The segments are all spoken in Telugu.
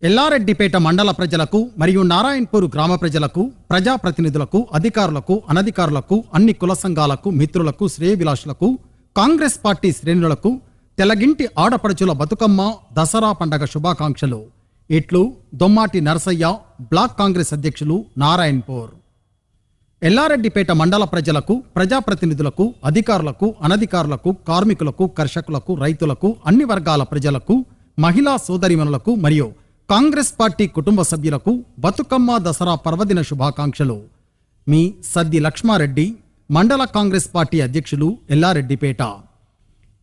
ఎల్లారెడ్డిపేట మండల ప్రజలకు మరియు నారాయణపూర్ గ్రామ ప్రజలకు, ప్రజాప్రతినిధులకు, అధికారులకు, అనధికారులకు, అన్ని కుల సంఘాలకు, మిత్రులకు, శ్రేయభిలాషులకు, కాంగ్రెస్ పార్టీ శ్రేణులకు తెలగింటి ఆడపడుచుల బతుకమ్మ దసరా పండగ శుభాకాంక్షలు. ఇట్లు దొమ్మాటి నరసయ్య, బ్లాక్ కాంగ్రెస్ అధ్యక్షులు, నారాయణపూర్. ఎల్లారెడ్డిపేట మండల ప్రజలకు, ప్రజాప్రతినిధులకు, అధికారులకు, అనధికారులకు, కార్మికులకు, కర్షకులకు, రైతులకు, అన్ని వర్గాల ప్రజలకు, మహిళా సోదరిమణులకు మరియు కాంగ్రెస్ పార్టీ కుటుంబ సభ్యులకు బతుకమ్మ దసరా పర్వదిన శుభాకాంక్షలు. మీ సద్ది లక్ష్మారెడ్డి, మండల కాంగ్రెస్ పార్టీ అధ్యక్షులు, ఎల్లారెడ్డిపేట.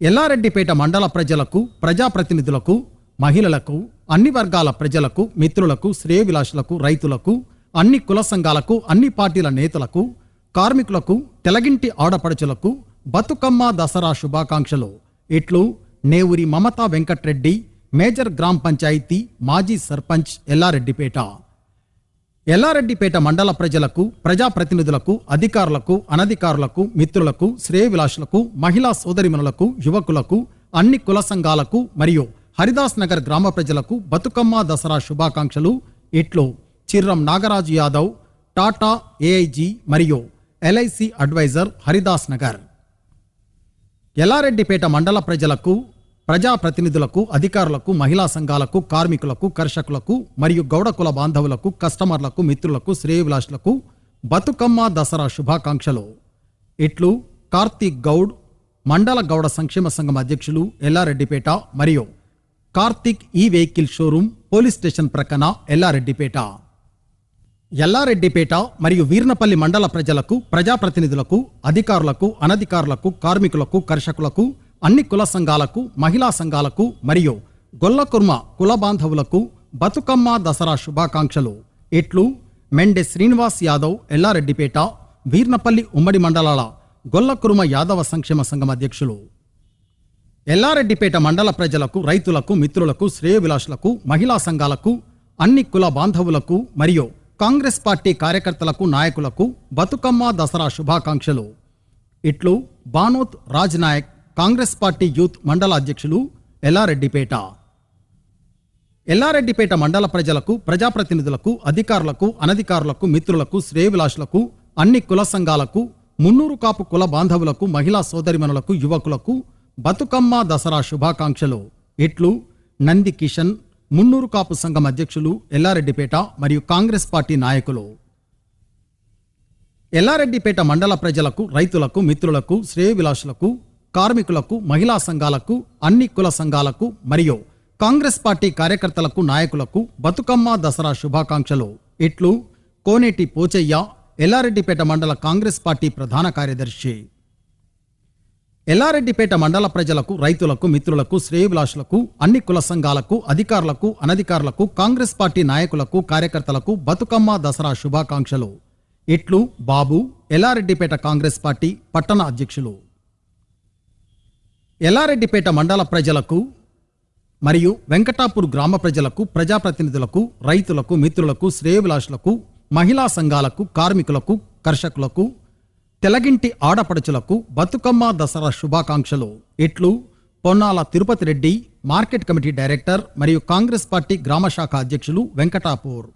ఎల్లారెడ్డిపేట మండల ప్రజలకు, ప్రజాప్రతినిధులకు, మహిళలకు, అన్ని వర్గాల ప్రజలకు, మిత్రులకు, శ్రేయభిలాషులకు, రైతులకు, అన్ని కుల సంఘాలకు, అన్ని పార్టీల నేతలకు, కార్మికులకు, తెలగింటి ఆడపడుచులకు బతుకమ్మ దసరా శుభాకాంక్షలు. ఇట్లు నేవురి మమతా వెంకట్రెడ్డి, మేజర్ గ్రామ పంచాయతీ మాజీ సర్పంచ్, ఎల్లారెడ్డిపేట. ఎల్లారెడ్డిపేట మండల ప్రజలకు, ప్రజాప్రతినిధులకు, అధికారులకు, అనధికారులకు, మిత్రులకు, శ్రేయభిలాషులకు, మహిళా సోదరిమణులకు, యువకులకు, అన్ని కుల సంఘాలకు మరియు హరిదాస్ నగర్ గ్రామ ప్రజలకు బతుకమ్మ దసరా శుభాకాంక్షలు. ఇట్లు చిర్రం నాగరాజు యాదవ్, టాటా ఏఐజీ మరియు ఎల్ఐసి అడ్వైజర్, హరిదాస్ నగర్. ఎల్లారెడ్డిపేట మండల ప్రజలకు, ప్రజాప్రతినిధులకు, అధికారులకు, మహిళా సంఘాలకు, కార్మికులకు, కర్షకులకు మరియు గౌడ కుల బాంధవులకు, కస్టమర్లకు, మిత్రులకు, శ్రేయభిలాషులకు బతుకమ్మ దసరా శుభాకాంక్షలు. ఇట్లు కార్తీక్ గౌడ్, మండల గౌడ సంక్షేమ సంఘం అధ్యక్షులు, ఎల్లారెడ్డిపేట మరియు కార్తీక్ ఈ వెహికల్ షోరూం, పోలీస్ స్టేషన్ ప్రక్కన, ఎల్లారెడ్డిపేట. ఎల్లారెడ్డిపేట మరియు వీర్నపల్లి మండల ప్రజలకు, ప్రజాప్రతినిధులకు, అధికారులకు, అనధికారులకు, కార్మికులకు, కర్షకులకు, అన్ని కుల సంఘాలకు, మహిళా సంఘాలకు మరియు గొల్లకుర్మ కుల బాంధవులకు బతుకమ్మ దసరా శుభాకాంక్షలు. ఇట్లు మెండె శ్రీనివాస్ యాదవ్, ఎల్లారెడ్డిపేట, వీర్నపల్లి ఉమ్మడి మండలాల గొల్లకుర్మ యాదవ సంక్షేమ సంఘం అధ్యక్షులు. ఎల్లారెడ్డిపేట మండల ప్రజలకు, రైతులకు, మిత్రులకు, శ్రేయభిలాషులకు, మహిళా సంఘాలకు, అన్ని కుల బాంధవులకు మరియు కాంగ్రెస్ పార్టీ కార్యకర్తలకు, నాయకులకు బతుకమ్మ దసరా శుభాకాంక్షలు. ఇట్లు బానోత్ రాజ్ నాయక్, కాంగ్రెస్ పార్టీ యూత్ మండల అధ్యక్షులు, ఎల్లారెడ్డిపేట. ఎల్లారెడ్డిపేట మండల ప్రజలకు, ప్రజాప్రతినిధులకు, అధికారులకు, అనధికారులకు, మిత్రులకు, శ్రేయభిలాషులకు, అన్ని కుల సంఘాలకు, మున్నూరు కాపు కుల బాంధవులకు, మహిళా సోదరిమణులకు, యువకులకు బతుకమ్మ దసరా శుభాకాంక్షలు. ఇట్లు నంది కిషన్, మున్నూరు కాపు సంఘం అధ్యక్షులు, ఎల్లారెడ్డిపేట మరియు కాంగ్రెస్ పార్టీ నాయకులు. ఎల్లారెడ్డిపేట మండల ప్రజలకు, రైతులకు, మిత్రులకు, శ్రేయభిలాషులకు, కార్మికులకు, మహిళా సంఘాలకు, అన్ని కుల సంఘాలకు మరియు కాంగ్రెస్ పార్టీ కార్యకర్తలకు, నాయకులకు బతుకమ్మ దసరా శుభాకాంక్షలు. ఇట్లు కోనేటి పోచయ్య, ఎల్లారెడ్డిపేట మండల కాంగ్రెస్ పార్టీ ప్రధాన కార్యదర్శి. ఎల్లారెడ్డిపేట మండల ప్రజలకు, రైతులకు, మిత్రులకు, శ్రేయభిలాషులకు, అన్ని కుల సంఘాలకు, అధికారులకు, అనధికారులకు, కాంగ్రెస్ పార్టీ నాయకులకు, కార్యకర్తలకు బతుకమ్మ దసరా శుభాకాంక్షలు. ఇట్లు బాబు, ఎల్లారెడ్డిపేట కాంగ్రెస్ పార్టీ పట్టణ అధ్యక్షులు. ఎల్లారెడ్డిపేట మండల ప్రజలకు మరియు వెంకటాపూర్ గ్రామ ప్రజలకు, ప్రజాప్రతినిధులకు, రైతులకు, మిత్రులకు, శ్రేయభిలాషులకు, మహిళా సంఘాలకు, కార్మికులకు, కర్షకులకు, తెలగింటి ఆడపడుచులకు బతుకమ్మ దసరా శుభాకాంక్షలు. ఇట్లు Ponnala Tirupati Reddy, market committee director మరియు కాంగ్రెస్ పార్టీ గ్రామ శాఖ అధ్యక్షులు, వెంకటాపూర్.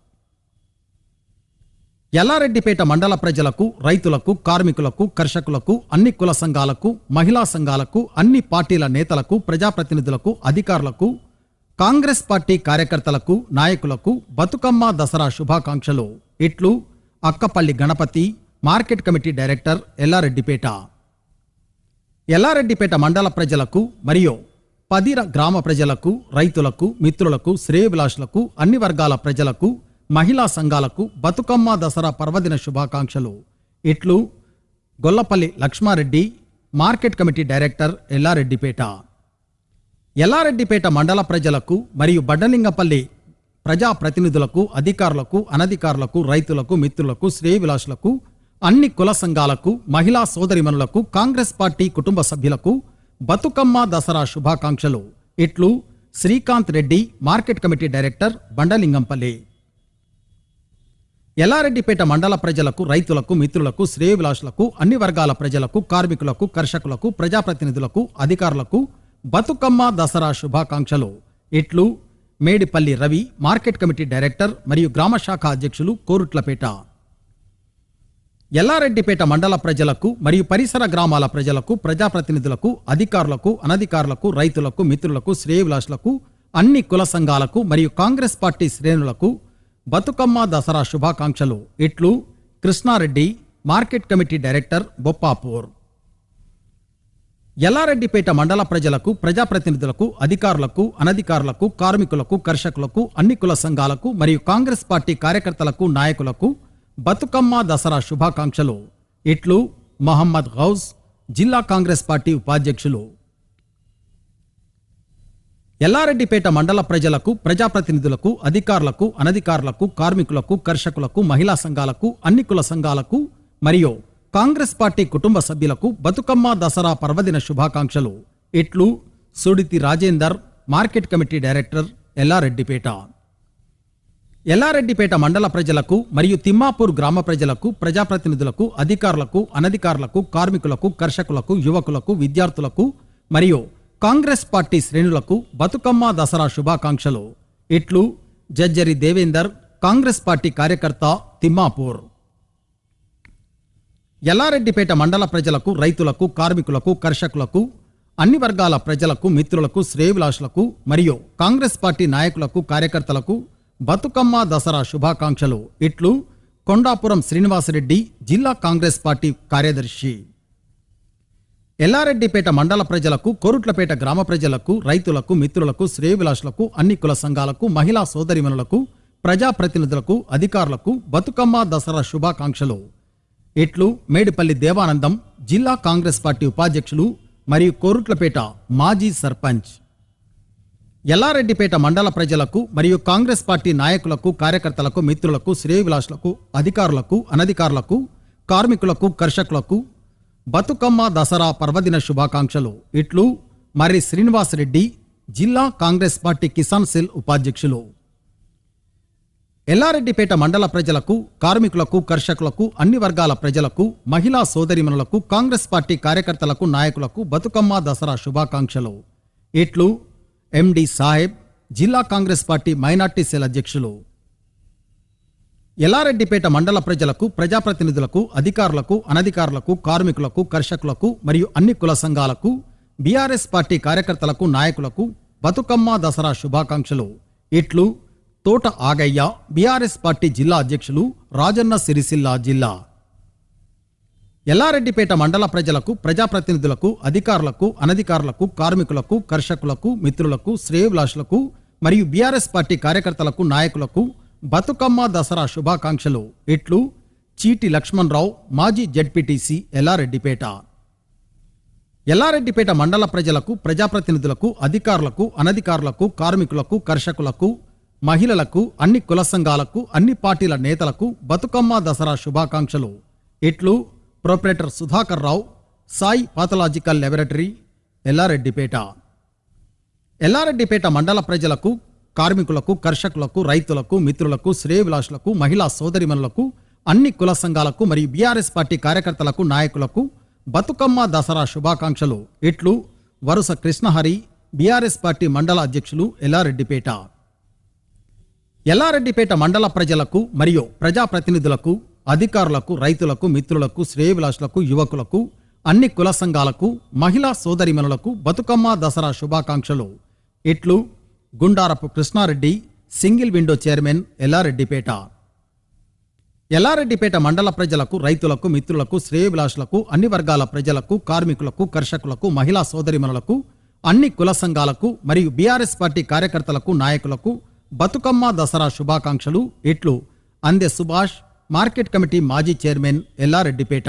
ఎల్లారెడ్డిపేట మండల ప్రజలకు, రైతులకు, కార్మికులకు, కర్షకులకు, అన్ని కుల సంఘాలకు, మహిళా సంఘాలకు, అన్ని పార్టీల నేతలకు, ప్రజాప్రతినిధులకు, అధికారులకు, కాంగ్రెస్ పార్టీ కార్యకర్తలకు, నాయకులకు బతుకమ్మ దసరా శుభాకాంక్షలు. ఇట్లు Akkapalli Ganapathi, market committee director, Yellareddypet. Yellareddypet మండల ప్రజలకు మరియు పదిర గ్రామ ప్రజలకు, రైతులకు, మిత్రులకు, శ్రేయభిలాషులకు, అన్ని వర్గాల ప్రజలకు, మహిళా సంఘాలకు బతుకమ్మ దసరా పర్వదిన శుభాకాంక్షలు. ఇట్లు Gollapalli Lakshmareddy, market committee director, Yellareddypet. Yellareddypet మండల ప్రజలకు మరియు బడ్డలింగపల్లి ప్రజాప్రతినిధులకు, అధికారులకు, అనధికారులకు, రైతులకు, మిత్రులకు, శ్రేయభిలాషులకు, అన్ని కుల సంఘాలకు, మహిళా సోదరిమణులకు, కాంగ్రెస్ పార్టీ కుటుంబ సభ్యులకు బతుకమ్మ దసరా శుభాకాంక్షలు. ఇట్లు Srikanth Reddy, market committee director, Bandalingampalli. Yellareddypet మండల ప్రజలకు, రైతులకు, మిత్రులకు, శ్రేయభిలాషులకు, అన్ని వర్గాల ప్రజలకు, కార్మికులకు, కర్షకులకు, ప్రజాప్రతినిధులకు, అధికారులకు బతుకమ్మ దసరా శుభాకాంక్షలు. ఇట్లు Medipalli Ravi market committee director మరియు గ్రామ శాఖ అధ్యక్షులు కోరుట్లపేట. ఎల్లారెడ్డిపేట మండల ప్రజలకు మరియు పరిసర గ్రామాల ప్రజలకు, ప్రజాప్రతినిధులకు, అధికారులకు, అనధికారులకు, రైతులకు, మిత్రులకు, శ్రేయోభిలాషులకు, అన్ని కుల సంఘాలకు మరియు కాంగ్రెస్ పార్టీ శ్రేణులకు బతుకమ్మ దసరా శుభాకాంక్షలు. ఇట్లు Krishnareddy market committee director Boppapur. Yellareddypet మండల ప్రజలకు, ప్రజాప్రతినిధులకు, అధికారులకు, అనధికారులకు, కార్మికులకు, కర్షకులకు, అన్ని కుల సంఘాలకు మరియు కాంగ్రెస్ పార్టీ కార్యకర్తలకు, నాయకులకు బతుకమ్మ దసరా శుభాకాంక్షలు. ఇట్లు మహమ్మద్ గౌస్ జిల్లా కాంగ్రెస్ పార్టీ ఉపాధ్యక్షులు. ఎల్లారెడ్డిపేట మండల ప్రజలకు, ప్రజాప్రతినిధులకు, అధికారులకు, అనధికారులకు, కార్మికులకు, కర్షకులకు, మహిళా సంఘాలకు, అన్ని కుల సంఘాలకు మరియు కాంగ్రెస్ పార్టీ కుటుంబ సభ్యులకు బతుకమ్మ దసరా పర్వదిన శుభాకాంక్షలు. ఇట్లు Suditi Rajender market committee director Yellareddypet. Yellareddypet మండల ప్రజలకు మరియు తిమ్మాపూర్ గ్రామ ప్రజలకు, ప్రజాప్రతినిధులకు, అధికారులకు, అనధికారులకు, కార్మికులకు, కర్షకులకు, యువకులకు, విద్యార్థులకు మరియు కాంగ్రెస్ పార్టీ శ్రేణులకు బతుకమ్మ దసరా శుభాకాంక్షలు. ఇట్లు జజ్జరి దేవేందర్ కాంగ్రెస్ పార్టీ కార్యకర్త తిమ్మాపూర్. ఎల్లారెడ్డిపేట మండల ప్రజలకు, రైతులకు, కార్మికులకు, కర్షకులకు, అన్ని వర్గాల ప్రజలకు, మిత్రులకు, శ్రేయోభిలాషులకు మరియు కాంగ్రెస్ పార్టీ నాయకులకు, కార్యకర్తలకు బతుకమ్మ దసరా శుభాకాంక్షలు. ఇట్లు కొండాపురం శ్రీనివాసరెడ్డి జిల్లా కాంగ్రెస్ పార్టీ కార్యదర్శి. ఎల్లారెడ్డిపేట మండల ప్రజలకు, కోరుట్లపేట గ్రామ ప్రజలకు, రైతులకు, మిత్రులకు, శ్రేయోభిలాషులకు, అన్ని కుల సంఘాలకు, మహిళా సోదరిమణులకు, ప్రజాప్రతినిధులకు, అధికారులకు బతుకమ్మ దసరా శుభాకాంక్షలు. ఇట్లు మేడిపల్లి దేవానందం జిల్లా కాంగ్రెస్ పార్టీ ఉపాధ్యక్షులు మరియు కోరుట్లపేట మాజీ సర్పంచ్. ఎల్లారెడ్డిపేట మండల ప్రజలకు మరియు కాంగ్రెస్ పార్టీ నాయకులకు, కార్యకర్తలకు, మిత్రులకు, శ్రేయోభిలాషులకు, అధికారులకు, అనధికారులకు, కార్మికులకు, కర్షకులకు బతుకమ్మ దసరా పర్వదిన శుభాకాంక్షలు. ఇట్లు మరి శ్రీనివాసరెడ్డి జిల్లా కాంగ్రెస్ పార్టీ కిసాన్ సెల్ ఉపాధ్యక్షులు. ఎల్లారెడ్డిపేట మండల ప్రజలకు, కార్మికులకు, కర్షకులకు, అన్ని వర్గాల ప్రజలకు, మహిళా సోదరిమణులకు, కాంగ్రెస్ పార్టీ కార్యకర్తలకు, నాయకులకు బతుకమ్మ దసరా శుభాకాంక్షలు. ఇట్లు ఎండి సాహెబ్ జిల్లా కాంగ్రెస్ పార్టీ మైనార్టీ సెల్ అధ్యక్షులు. ఎల్లారెడ్డిపేట మండల ప్రజలకు, ప్రజాప్రతినిధులకు, అధికారులకు, అనధికారులకు, కార్మికులకు, కర్షకులకు మరియు అన్ని కుల సంఘాలకు, బీఆర్ఎస్ పార్టీ కార్యకర్తలకు, నాయకులకు బతుకమ్మ దసరా శుభాకాంక్షలు. ఇట్లు తోట ఆగయ్య బీఆర్ఎస్ పార్టీ జిల్లా అధ్యక్షులు, రాజన్న సిరిసిల్ల జిల్లా. ఎల్లారెడ్డిపేట మండల ప్రజలకు, ప్రజాప్రతినిధులకు, అధికారులకు, అనధికారులకు, కార్మికులకు, కర్షకులకు, మిత్రులకు, శ్రేయోభిలాషులకు మరియు బీఆర్ఎస్ పార్టీ కార్యకర్తలకు, నాయకులకు బతుకమ్మ దసరా శుభాకాంక్షలు. ఇట్లు చీటి లక్ష్మణరావు మాజీ జడ్పీటీసీ ఎల్లారెడ్డిపేట. ఎల్లారెడ్డిపేట మండల ప్రజలకు, ప్రజాప్రతినిధులకు, అధికారులకు, అనధికారులకు, కార్మికులకు, కర్షకులకు, మహిళలకు, అన్ని కుల సంఘాలకు, అన్ని పార్టీల నేతలకు బతుకమ్మ దసరా శుభాకాంక్షలు. ఇట్లు ప్రొపరేటర్ సుధాకర్ రావు సాయి పాథలాజికల్ ల్యాబొరేటరీ ఎల్లారెడ్డిపేట. ఎల్లారెడ్డిపేట మండల ప్రజలకు, కార్మికులకు, కర్షకులకు, రైతులకు, మిత్రులకు, శ్రేయోభిలాషులకు, మహిళా సోదరిమణులకు, అన్ని కుల సంఘాలకు మరియు బీఆర్ఎస్ పార్టీ కార్యకర్తలకు, నాయకులకు బతుకమ్మ దసరా శుభాకాంక్షలు. ఇట్లు వరుస కృష్ణహరి బీఆర్ఎస్ పార్టీ మండల అధ్యక్షులు ఎల్లారెడ్డిపేట. ఎల్లారెడ్డిపేట మండల ప్రజలకు మరియు ప్రజాప్రతినిధులకు, అధికారులకు, రైతులకు, మిత్రులకు, శ్రేయోభిలాషులకు, యువకులకు, అన్ని కుల సంఘాలకు, మహిళా సోదరిమణులకు బతుకమ్మ దసరా శుభాకాంక్షలు. ఇట్లు Gundarapu Krishnareddy single window chairman Yellareddypet. Yellareddypet మండల ప్రజలకు, రైతులకు, మిత్రులకు, శ్రేయోభిలాషులకు, అన్ని వర్గాల ప్రజలకు, కార్మికులకు, కర్షకులకు, మహిళా సోదరిమణులకు, అన్ని కుల సంఘాలకు మరియు బీఆర్ఎస్ పార్టీ కార్యకర్తలకు, నాయకులకు బతుకమ్మ దసరా శుభాకాంక్షలు. ఇట్లు అందె సుభాష్ మార్కెట్ కమిటీ మాజీ చైర్మన్ ఎల్లారెడ్డిపేట.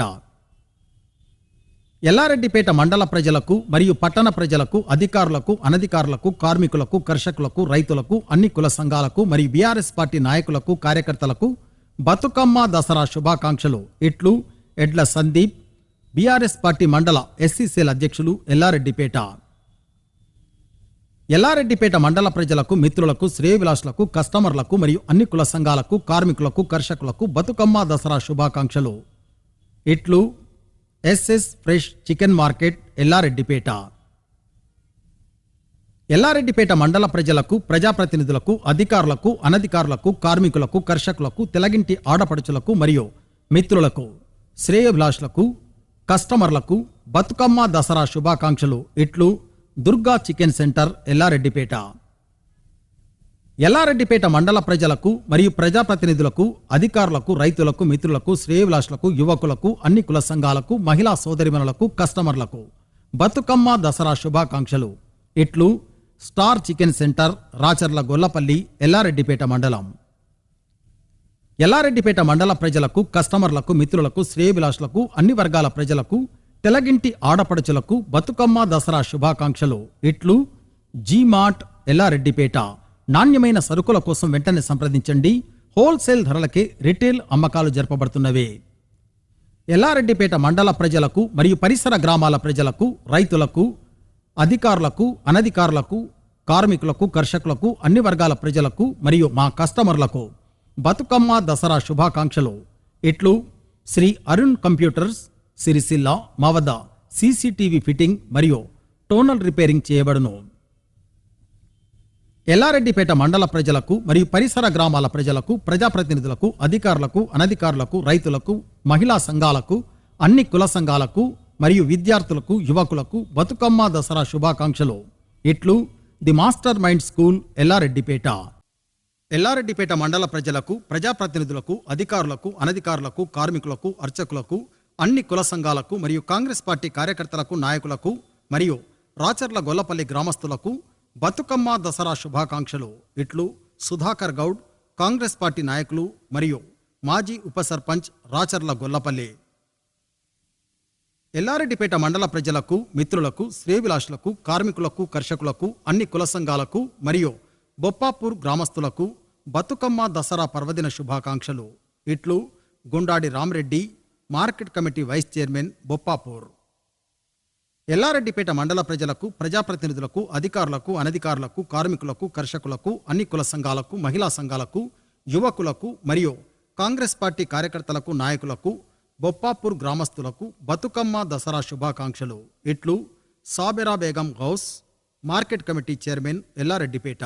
ఎల్లారెడ్డిపేట మండల ప్రజలకు మరియు పట్టణ ప్రజలకు, అధికారులకు, అనధికారులకు, కార్మికులకు, కర్షకులకు, రైతులకు, అన్ని కుల సంఘాలకు మరియు బీఆర్ఎస్ పార్టీ నాయకులకు, కార్యకర్తలకు బతుకమ్మ దసరా శుభాకాంక్షలు. ఇట్లు ఎడ్ల సందీప్ బీఆర్ఎస్ పార్టీ మండల ఎస్సీసీఎల్ అధ్యక్షులు ఎల్లారెడ్డిపేట. ఎల్లారెడ్డిపేట మండల ప్రజలకు, మిత్రులకు, శ్రేయోభిలాషులకు, కస్టమర్లకు మరియు అన్ని కుల సంఘాలకు, కార్మికులకు, కర్షకులకు బతుకమ్మ దసరా శుభాకాంక్షలు. ఇట్లు SS fresh chicken market Yellareddypet. Yellareddypet మండల ప్రజలకు, ప్రజాప్రతినిధులకు, అధికారులకు, అనధికారులకు, కార్మికులకు, కర్షకులకు, తెలగింటి ఆడపడుచులకు మరియు మిత్రులకు, శ్రేయోభిలాషులకు, కస్టమర్లకు బతుకమ్మ దసరా శుభాకాంక్షలు. ఇట్లు దుర్గా చికెన్ సెంటర్, ఎల్లారెడ్డిపేట. ఎల్లారెడ్డిపేట మండల ప్రజలకు మరియు ప్రజాప్రతినిధులకు, అధికారులకు, రైతులకు, మిత్రులకు, శ్రేయోభిలాషులకు, యువకులకు, అన్ని కుల సంఘాలకు, మహిళా సోదరిమణులకు, కస్టమర్లకు బతుకమ్మ దసరా శుభాకాంక్షలు. ఇట్లు star chicken centre, Racharla Gollapalli, Yellareddypet మండలం. ఎల్లారెడ్డిపేట మండల ప్రజలకు, కస్టమర్లకు, మిత్రులకు, శ్రేయోభిలాషులకు, అన్ని వర్గాల ప్రజలకు, తెలగింటి ఆడపడుచులకు బతుకమ్మ దసరా శుభాకాంక్షలు. ఇట్లు జీ మార్ట్, ఎల్లారెడ్డిపేట. నాణ్యమైన సరుకుల కోసం వెంటనే సంప్రదించండి. హోల్సేల్ ధరలకే రిటైల్ అమ్మకాలు జరపబడుతున్నవి. ఎల్లారెడ్డిపేట మండల ప్రజలకు మరియు పరిసర గ్రామాల ప్రజలకు, రైతులకు, అధికారులకు, అనధికారులకు, కార్మికులకు, కర్షకులకు, అన్ని వర్గాల ప్రజలకు మరియు మా కస్టమర్లకు బతుకమ్మ దసరా శుభాకాంక్షలు. ఇట్లు శ్రీ అరుణ్ కంప్యూటర్స్, సిరిసిల్ల. మా వద్ద సీసీటీవీ ఫిట్టింగ్ మరియు టోనల్ రిపేరింగ్ చేయబడును. ఎల్లారెడ్డిపేట మండల ప్రజలకు మరియు పరిసర గ్రామాల ప్రజలకు, ప్రజాప్రతినిధులకు, అధికారులకు, అనధికారులకు, రైతులకు, మహిళా సంఘాలకు, అన్ని కుల సంఘాలకు మరియు విద్యార్థులకు, యువకులకు బతుకమ్మ దసరా శుభాకాంక్షలు. ఇట్లు the master mind school, Yellareddypet. Yellareddypet మండల ప్రజలకు, ప్రజాప్రతినిధులకు, అధికారులకు, అనధికారులకు, కార్మికులకు, అర్చకులకు, అన్ని కుల సంఘాలకు మరియు కాంగ్రెస్ పార్టీ కార్యకర్తలకు, నాయకులకు మరియు రాచర్ల గొల్లపల్లి గ్రామస్తులకు బతుకమ్మ దసరా శుభాకాంక్షలు. ఇట్లు సుధాకర్ గౌడ్, కాంగ్రెస్ పార్టీ నాయకులు మరియు మాజీ ఉప సర్పంచ్, రాచర్ల గొల్లపల్లి. ఎల్లారెడ్డిపేట మండల ప్రజలకు, మిత్రులకు, శ్రేయోభిలాషులకు, కార్మికులకు, కర్షకులకు, అన్ని కుల సంఘాలకు మరియు బొప్పాపూర్ గ్రామస్తులకు బతుకమ్మ దసరా పర్వదిన శుభాకాంక్షలు. ఇట్లు Gundadi Ramareddy, market committee vice chairman, Boppapur. Yellareddypet మండల ప్రజలకు, ప్రజాప్రతినిధులకు, అధికారులకు, అనధికారులకు, కార్మికులకు, కర్షకులకు, అన్ని కుల సంఘాలకు, మహిళా సంఘాలకు, యువకులకు మరియు కాంగ్రెస్ పార్టీ కార్యకర్తలకు, నాయకులకు, బొప్పాపూర్ గ్రామస్తులకు బతుకమ్మ దసరా శుభాకాంక్షలు. ఇట్లు Sabera Begum Ghouse, market committee chairman, Yellareddypet.